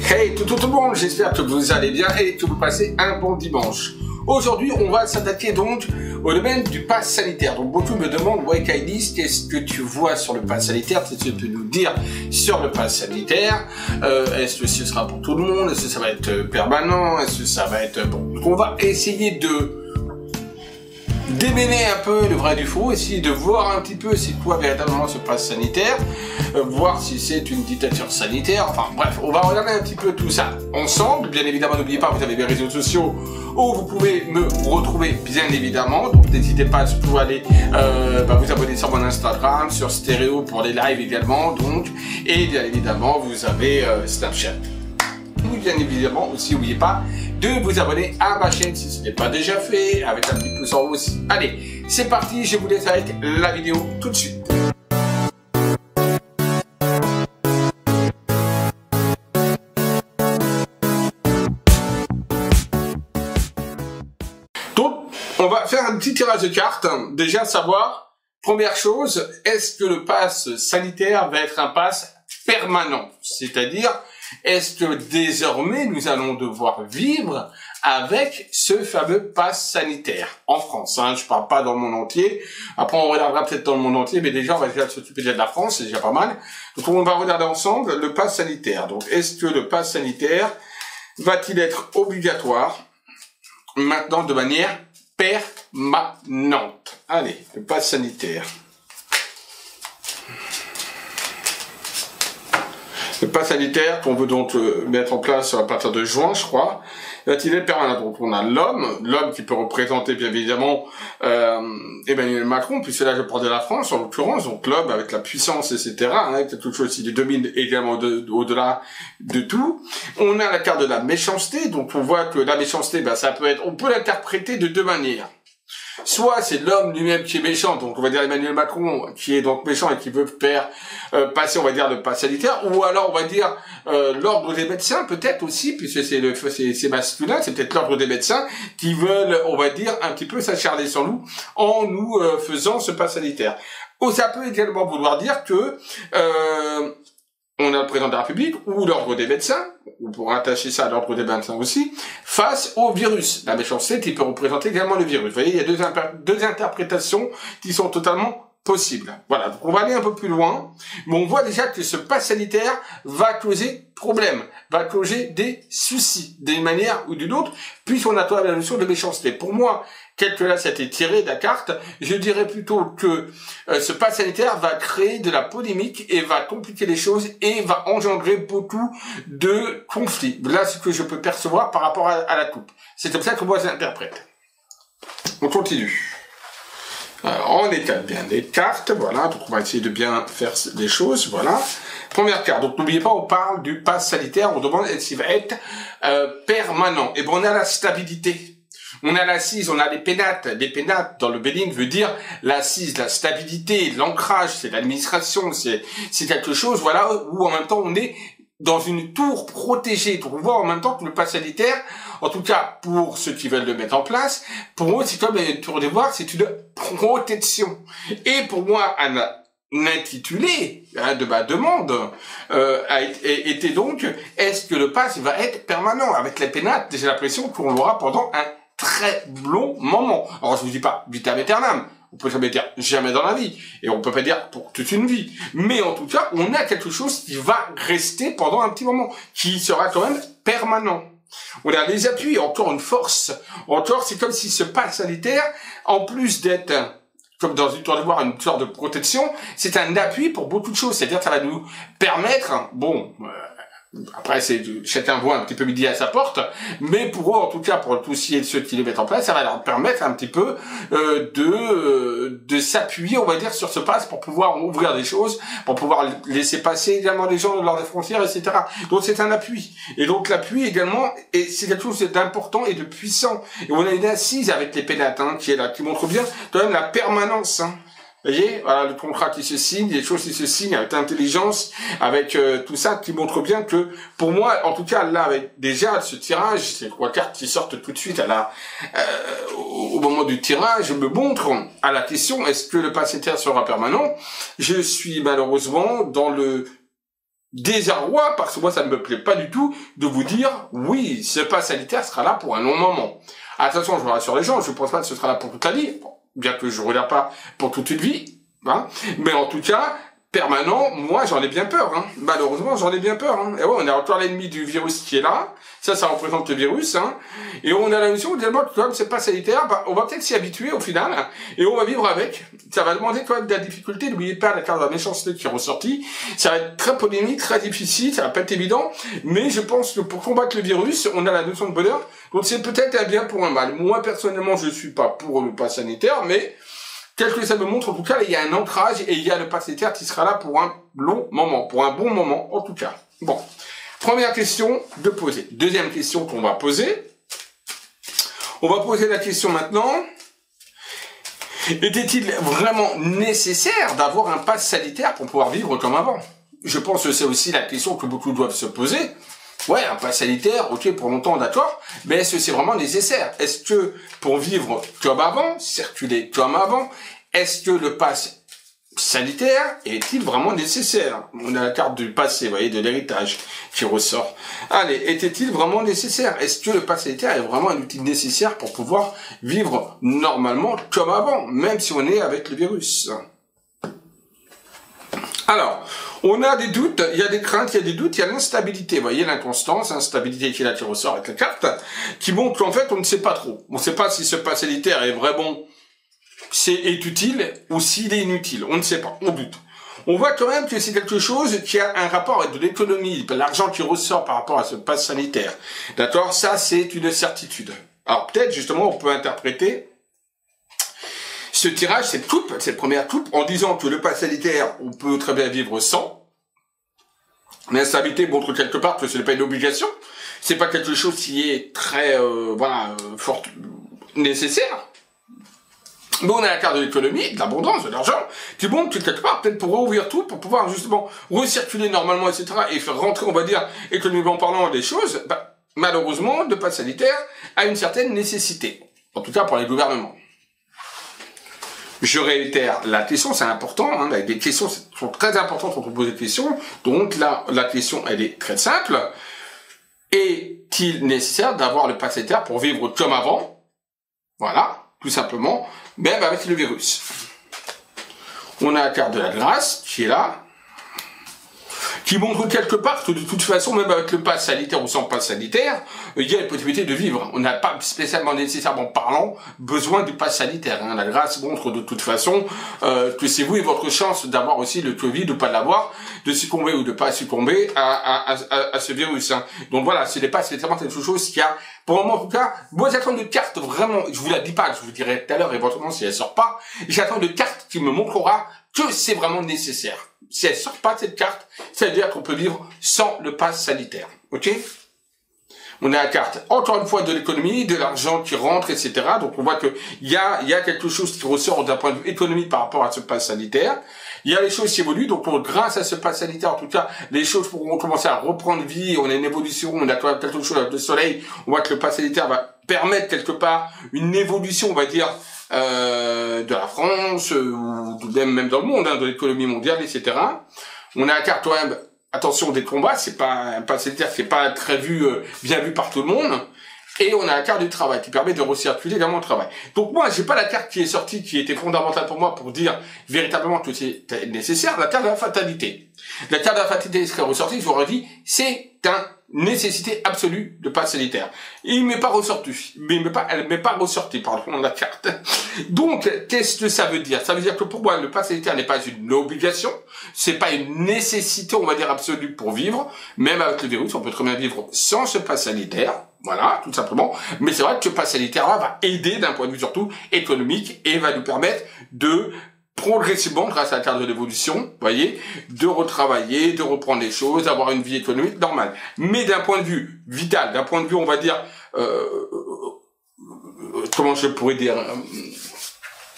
Hey tout le monde, j'espère que vous allez bien et que vous passez un bon dimanche. Aujourd'hui, on va s'attaquer donc au domaine du pass sanitaire. Donc beaucoup me demandent, ouais Kailis, qu'est-ce que tu vois sur le pass sanitaire? Qu'est-ce que tu peux nous dire sur le pass sanitaire? Est-ce que ce sera pour tout le monde? Est-ce que ça va être permanent? Est-ce que ça va être... Bon, donc on va essayer de démêler un peu le vrai du faux, essayer de voir un petit peu c'est quoi véritablement ce pass sanitaire, voir si c'est une dictature sanitaire, enfin bref, on va regarder un petit peu tout ça ensemble. Bien évidemment, n'oubliez pas, vous avez les réseaux sociaux où vous pouvez me retrouver, bien évidemment, donc n'hésitez pas à surtout aller vous abonner sur mon Instagram, sur Stéréo pour les lives également, donc, et bien évidemment, vous avez Snapchat. Bien évidemment aussi, n'oubliez pas de vous abonner à ma chaîne si ce n'est pas déjà fait, avec un petit pouce en haut aussi. Allez, c'est parti, je vous laisse avec la vidéo tout de suite. Donc, on va faire un petit tirage de cartes. Déjà savoir, première chose, est-ce que le pass sanitaire va être un pass permanent? C'est-à-dire, est-ce que désormais nous allons devoir vivre avec ce fameux pass sanitaire en France, hein, je parle pas dans le monde entier. Après on regardera peut-être dans le monde entier, mais déjà on va déjà s'occuper de la France, c'est déjà pas mal. Donc on va regarder ensemble le pass sanitaire. Donc est-ce que le pass sanitaire va-t-il être obligatoire maintenant de manière permanente? Allez, le pass sanitaire. Le pass sanitaire qu'on veut donc mettre en place à partir de juin, je crois, va-t-il être permanent? Donc on a l'homme qui peut représenter bien évidemment Emmanuel Macron, puisque là je prends de la France en l'occurrence, donc l'homme avec la puissance, etc., hein, quelque chose qui domine également au-delà de tout. On a la carte de la méchanceté, donc on voit que la méchanceté, ça peut être, on peut l'interpréter de deux manières. Soit c'est l'homme lui-même qui est méchant, donc on va dire Emmanuel Macron qui est donc méchant et qui veut faire passer, on va dire, le pass sanitaire, ou alors on va dire l'ordre des médecins peut-être aussi, puisque c'est masculin, c'est peut-être l'ordre des médecins qui veulent, on va dire, un petit peu s'acharner sur nous en nous faisant ce pass sanitaire. Ou ça peut également vouloir dire que on a le président de la République ou l'ordre des médecins, ou pour attacher ça à l'ordre des médecins aussi, face au virus. La méchanceté qui peut représenter également le virus. Vous voyez, il y a deux interprétations qui sont totalement possibles. Voilà, donc on va aller un peu plus loin, mais on voit déjà que ce pass sanitaire va causer problème, va causer des soucis, d'une manière ou d'une autre, puisqu'on a la notion de méchanceté. Pour moi, quel que là c'était tiré de la carte, je dirais plutôt que ce pass sanitaire va créer de la polémique et va compliquer les choses et va engendrer beaucoup de conflits. Là, ce que je peux percevoir par rapport à la coupe. C'est comme ça que moi j'interprète. On continue. Alors, on étale bien les cartes, voilà, donc on va essayer de bien faire les choses, voilà. Première carte, donc n'oubliez pas, on parle du pass sanitaire, on demande s'il va être permanent. Et bon, on a la stabilité. On a l'assise, on a les pénates. Les pénates, dans le Bénin, veut dire l'assise, la stabilité, l'ancrage, c'est l'administration, c'est quelque chose, voilà, où en même temps on est dans une tour protégée. Donc on voit en même temps que le pass sanitaire, en tout cas pour ceux qui veulent le mettre en place, pour eux c'est comme une tour d'ivoire, c'est une protection. Et pour moi, l'intitulé de ma demande était donc, est-ce que le pass va être permanent? Avec les pénates, j'ai l'impression qu'on l'aura pendant un très long moment. Alors je vous dis pas vitam aeternam, on peut jamais dire jamais dans la vie, et on peut pas dire pour toute une vie, mais en tout cas on a quelque chose qui va rester pendant un petit moment, qui sera quand même permanent. On a les appuis, encore une force, encore c'est comme si ce pass sanitaire, en plus d'être comme dans une tour d'ivoire, une sorte de protection, c'est un appui pour beaucoup de choses, c'est-à-dire que ça va nous permettre, bon, après, chacun voit un petit peu midi à sa porte, mais pour eux, en tout cas, pour tous ceux qui les mettent en place, ça va leur permettre un petit peu de s'appuyer, on va dire, sur ce pass pour pouvoir ouvrir des choses, pour pouvoir laisser passer également les gens lors des frontières, etc. Donc c'est un appui. Et donc l'appui également, c'est quelque chose d'important et de puissant. Et on a une assise avec les pénates, hein, qui est là, qui montre bien quand même la permanence, hein. Vous voyez, voilà, le contrat qui se signe, les choses qui se signent avec intelligence, avec tout ça qui montre bien que, pour moi, en tout cas, là, avec déjà ce tirage, ces trois cartes qui sortent tout de suite au moment du tirage, me montre à la question, est-ce que le pass sanitaire sera permanent? Je suis malheureusement dans désarroi, parce que moi ça ne me plaît pas du tout de vous dire oui, ce pass sanitaire sera là pour un long moment. Attention, je vous rassure les gens, je ne pense pas que ce sera là pour toute la vie, bien que je ne regarde pas pour toute une vie, hein. Mais en tout cas, permanent, moi j'en ai bien peur, hein. Malheureusement j'en ai bien peur, hein. Et ouais, on a encore l'ennemi du virus qui est là, ça représente le virus, hein. Et on a la notion tellement que comme c'est pas sanitaire, bah, on va peut-être s'y habituer au final, et on va vivre avec. Ça va demander quand même de la difficulté, n'oubliez pas la carte de la méchanceté qui est ressortie, ça va être très polémique, très difficile, ça va pas être évident, mais je pense que pour combattre le virus, on a la notion de bonheur, donc c'est peut-être un bien pour un mal. Moi personnellement je suis pas pour le pass sanitaire, mais tel que ça me montre, en tout cas, il y a un ancrage et il y a le pass sanitaire qui sera là pour un long moment, pour un bon moment, en tout cas. Bon. Première question de poser. Deuxième question qu'on va poser. On va poser la question maintenant. Était-il vraiment nécessaire d'avoir un pass sanitaire pour pouvoir vivre comme avant? Je pense que c'est aussi la question que beaucoup doivent se poser. Ouais, un pass sanitaire, ok, pour longtemps, d'accord, mais est-ce que c'est vraiment nécessaire? Est-ce que pour vivre comme avant, circuler comme avant, est-ce que le pass sanitaire est-il vraiment nécessaire? On a la carte du passé, vous voyez, de l'héritage qui ressort. Allez, était-il vraiment nécessaire? Est-ce que le pass sanitaire est vraiment un outil nécessaire pour pouvoir vivre normalement comme avant, même si on est avec le virus? Alors, on a des doutes, il y a des craintes, il y a des doutes, il y a l'instabilité. Vous voyez, l'inconstance, l'instabilité qui est là, qui ressort avec la carte, qui montre qu'en fait, on ne sait pas trop. On ne sait pas si ce pass sanitaire est vraiment, est utile ou s'il est inutile. On ne sait pas, on doute. On voit quand même que c'est quelque chose qui a un rapport avec de l'économie, l'argent qui ressort par rapport à ce pass sanitaire. D'accord? Ça, c'est une certitude. Alors peut-être, justement, on peut interpréter ce tirage, cette première coupe, en disant que le pass sanitaire, on peut très bien vivre sans. L'instabilité montre quelque part que ce n'est pas une obligation. C'est pas quelque chose qui est très, fort, nécessaire. Mais on a la carte de l'économie, de l'abondance, de l'argent, qui montre que quelque part, peut-être pour rouvrir tout, pour pouvoir justement recirculer normalement, etc., et faire rentrer, on va dire, économiquement parlant, des choses, bah, malheureusement, le pass sanitaire a une certaine nécessité. En tout cas, pour les gouvernements. Je réitère, la question c'est important, hein, des questions sont très importantes quand on pose des questions, donc là, la question elle est très simple. Est-il nécessaire d'avoir le pass sanitaire pour vivre comme avant? Voilà, tout simplement, même avec le virus. On a la carte de la grâce qui est là, qui montre quelque part que de toute façon, même avec le pass sanitaire ou sans pass sanitaire, il y a la possibilité de vivre. On n'a pas spécialement, nécessairement parlant, besoin du pass sanitaire. Hein. La grâce montre de toute façon que c'est vous et votre chance d'avoir aussi le Covid ou pas de l'avoir, de succomber ou de pas succomber à ce virus. Hein. Donc voilà, ce n'est pas spécialement quelque chose qui a, pour le moment en tout cas, moi j'attends de cartes vraiment, je vous la dis pas, je vous dirai tout à l'heure éventuellement si elle sort pas, j'attends de cartes qui me montrera que c'est vraiment nécessaire. Si elle sort pas cette carte, ça veut dire qu'on peut vivre sans le pass sanitaire. Ok? On a la carte, encore une fois, de l'économie, de l'argent qui rentre, etc. Donc on voit que il y a quelque chose qui ressort d'un point de vue économique par rapport à ce pass sanitaire. Il y a les choses qui évoluent, donc grâce à ce pass sanitaire, en tout cas, les choses pourront commencer à reprendre vie, on a une évolution, on a quand même quelque chose avec le soleil, on voit que le pass sanitaire va permettre quelque part une évolution, on va dire, de la France, ou même dans le monde, hein, de l'économie mondiale, etc. On a la carte quand même, attention, des combats, c'est pas un pass sanitaire qui n'est pas très bien vu par tout le monde. Et on a la carte du travail qui permet de recirculer également le travail. Donc moi, j'ai pas la carte qui est sortie, qui était fondamentale pour moi pour dire véritablement que c'est nécessaire, la carte de la fatalité. La carte de la fatalité serait ressortie, je vous aurais dit, c'est une nécessité absolue de pass sanitaire. Il m'est pas ressorti, elle m'est pas ressortie, pardon, la carte. Donc, qu'est-ce que ça veut dire? Ça veut dire que pour moi, le pass sanitaire n'est pas une obligation, c'est pas une nécessité, on va dire, absolue pour vivre. Même avec le virus, on peut très bien vivre sans ce pass sanitaire. Voilà, tout simplement. Mais c'est vrai que ce pass sanitaire-là va aider d'un point de vue surtout économique et va nous permettre de progressivement, grâce à la carte de l'évolution, vous voyez, de retravailler, de reprendre les choses, d'avoir une vie économique normale. Mais d'un point de vue vital, d'un point de vue, on va dire, comment je pourrais dire,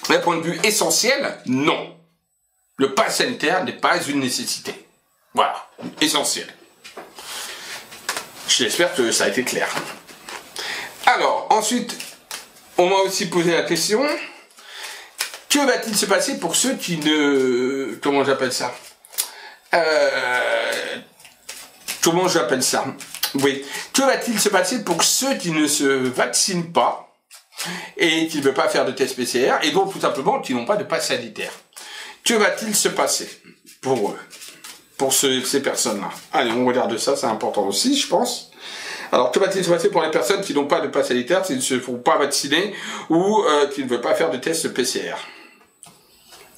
d'un point de vue essentiel, non. Le pass sanitaire n'est pas une nécessité. Voilà, essentiel. J'espère que ça a été clair. Alors, ensuite, on m'a aussi posé la question, que va-t-il se passer pour ceux qui ne... Comment j'appelle ça Comment j'appelle ça? Oui. Que va-t-il se passer pour ceux qui ne se vaccinent pas et qui ne veulent pas faire de test PCR et donc tout simplement qui n'ont pas de passe sanitaire? Que va-t-il se passer pour eux, pour ces personnes-là? Allez, on regarde ça, c'est important aussi, je pense. Alors, que va-t-il se passer pour les personnes qui n'ont pas de passe sanitaire, qui ne se font pas vacciner ou qui ne veulent pas faire de test PCR?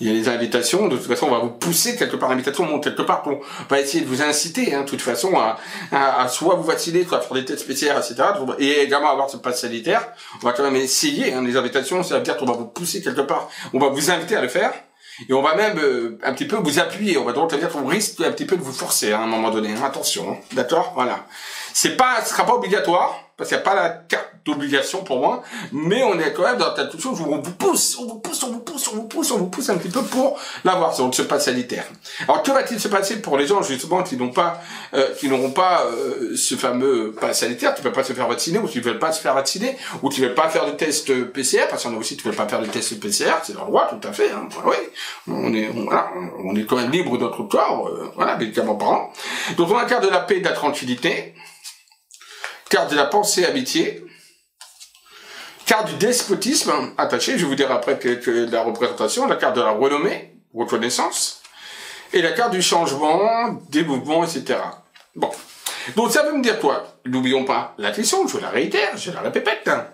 Il y a les invitations, de toute façon on va vous pousser quelque part, l'invitation, quelque part, on va essayer de vous inciter, hein, de toute façon, à soit vous vacciner, soit à faire des tests PCR, etc. Et également avoir ce passe sanitaire. On va quand même essayer, hein, les invitations, ça veut dire qu'on va vous pousser quelque part, on va vous inviter à le faire. Et on va même un petit peu vous appuyer, on va donc dire qu'on risque un petit peu de vous forcer hein, à un moment donné, hein, attention, hein, d'accord, voilà. Ce sera pas obligatoire, parce qu'il n'y a pas la carte d'obligation pour moi, mais on est quand même dans quelque chose où on vous pousse un petit peu pour l'avoir, sur ce passe sanitaire. Alors que va-t-il se passer pour les gens justement qui n'auront pas ce fameux passe sanitaire, qui ne veulent pas se faire vacciner, ou qui ne veulent pas se faire vacciner, ou qui ne veulent pas faire de test PCR, parce qu'il y en a aussi qui ne veulent pas faire de test PCR, c'est leur droit, tout à fait, hein, oui. On est quand même libre de notre corps, voilà, médicalement parlant. Donc on a la carte de la paix et de la tranquillité, carte de la pensée amitié, carte du despotisme, attaché, je vais vous dire après que la représentation, la carte de la renommée, reconnaissance, et la carte du changement, des mouvements, etc. Bon. Donc ça veut me dire quoi? N'oublions pas la question, je la réitère, je la répète. Hein.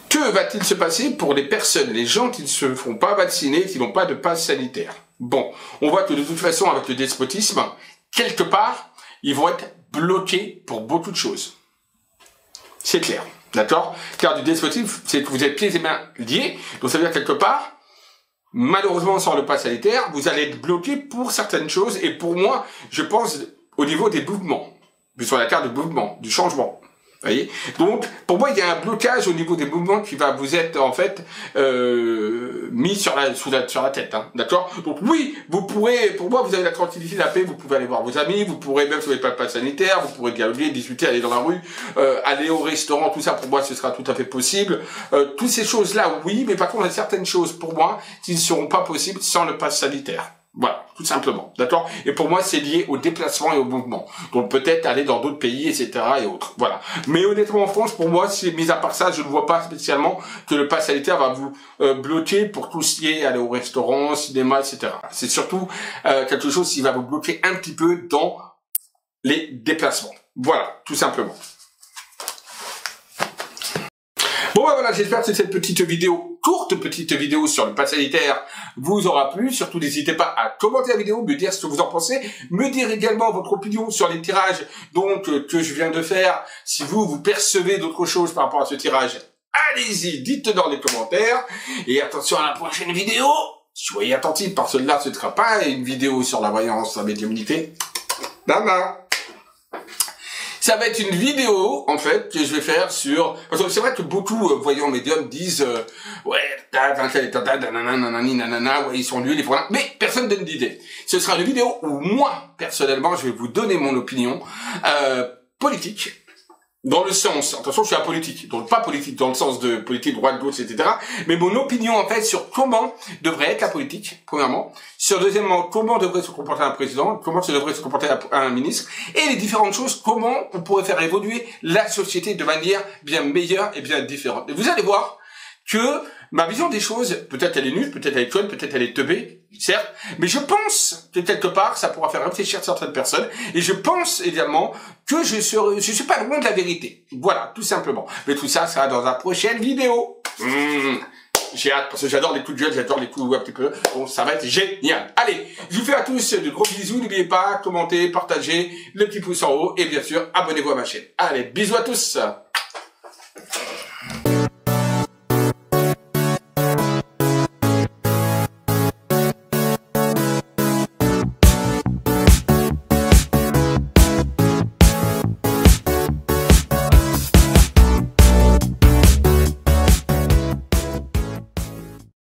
Que va-t-il se passer pour les personnes, les gens qui ne se font pas vacciner, qui n'ont pas de passe sanitaire? Bon, on voit que de toute façon, avec le despotisme, quelque part, ils vont être bloqués pour beaucoup de choses. C'est clair, d'accord? Car du despotisme, c'est que vous êtes pieds et mains liés, donc ça veut dire quelque part, malheureusement, sans le passe sanitaire, vous allez être bloqué pour certaines choses, et pour moi, je pense au niveau des mouvements, sur la carte de mouvement, du changement. Voyez, donc pour moi il y a un blocage au niveau des mouvements qui va vous être en fait mis sur la tête, hein, d'accord? Donc oui, vous pourrez, pour moi vous avez la tranquillité, la paix, vous pouvez aller voir vos amis, vous pourrez même si vous n'avez pas de passe sanitaire, vous pourrez dialoguer, discuter, aller dans la rue, aller au restaurant, tout ça pour moi ce sera tout à fait possible. Toutes ces choses là oui, mais par contre il y a certaines choses pour moi qui ne seront pas possibles sans le passe sanitaire. Voilà, tout simplement, d'accord? Et pour moi, c'est lié au déplacement et au mouvement. Donc peut-être aller dans d'autres pays, etc. et autres. Voilà. Mais honnêtement, en France, pour moi, mis à part ça, je ne vois pas spécialement que le pass sanitaire va vous bloquer pour tout ce qui est aller au restaurant, cinéma, etc. C'est surtout quelque chose qui va vous bloquer un petit peu dans les déplacements. Voilà, tout simplement. Bon ben voilà, j'espère que cette petite vidéo, courte petite vidéo sur le pass sanitaire vous aura plu. Surtout n'hésitez pas à commenter la vidéo, me dire ce que vous en pensez, me dire également votre opinion sur les tirages donc que je viens de faire. Si vous percevez d'autres choses par rapport à ce tirage, allez-y, dites dans les commentaires. Et attention à la prochaine vidéo, soyez attentifs parce que là ce ne sera pas une vidéo sur la voyance, la médiumnité. Nana. Ça va être une vidéo, en fait, que je vais faire sur... Parce que c'est vrai que beaucoup voyants médiums disent ouais, ouais, ils sont nuls, ils font rien. Mais personne donne d'idée. Ce sera une vidéo où moi, personnellement, je vais vous donner mon opinion politique. Dans le sens, attention, je suis apolitique, donc pas politique dans le sens de politique droite, gauche, etc. Mais mon opinion, en fait, sur comment devrait être la politique, premièrement. Sur deuxièmement, comment devrait se comporter un président, comment se devrait se comporter un ministre, et les différentes choses, comment on pourrait faire évoluer la société de manière bien meilleure et bien différente. Et vous allez voir que ma vision des choses, peut-être elle est nulle, peut-être elle est conne, peut-être elle est teubée, certes, mais je pense que quelque part, ça pourra faire réfléchir certaines personnes, et je pense également que je suis pas loin de la vérité. Voilà, tout simplement. Mais tout ça sera dans la prochaine vidéo. J'ai hâte, parce que j'adore les coups de gueule, j'adore les coups un petit peu, donc ça va être génial. Allez, je vous fais à tous de gros bisous, n'oubliez pas, commentez, partagez, le petit pouce en haut, et bien sûr, abonnez-vous à ma chaîne. Allez, bisous à tous.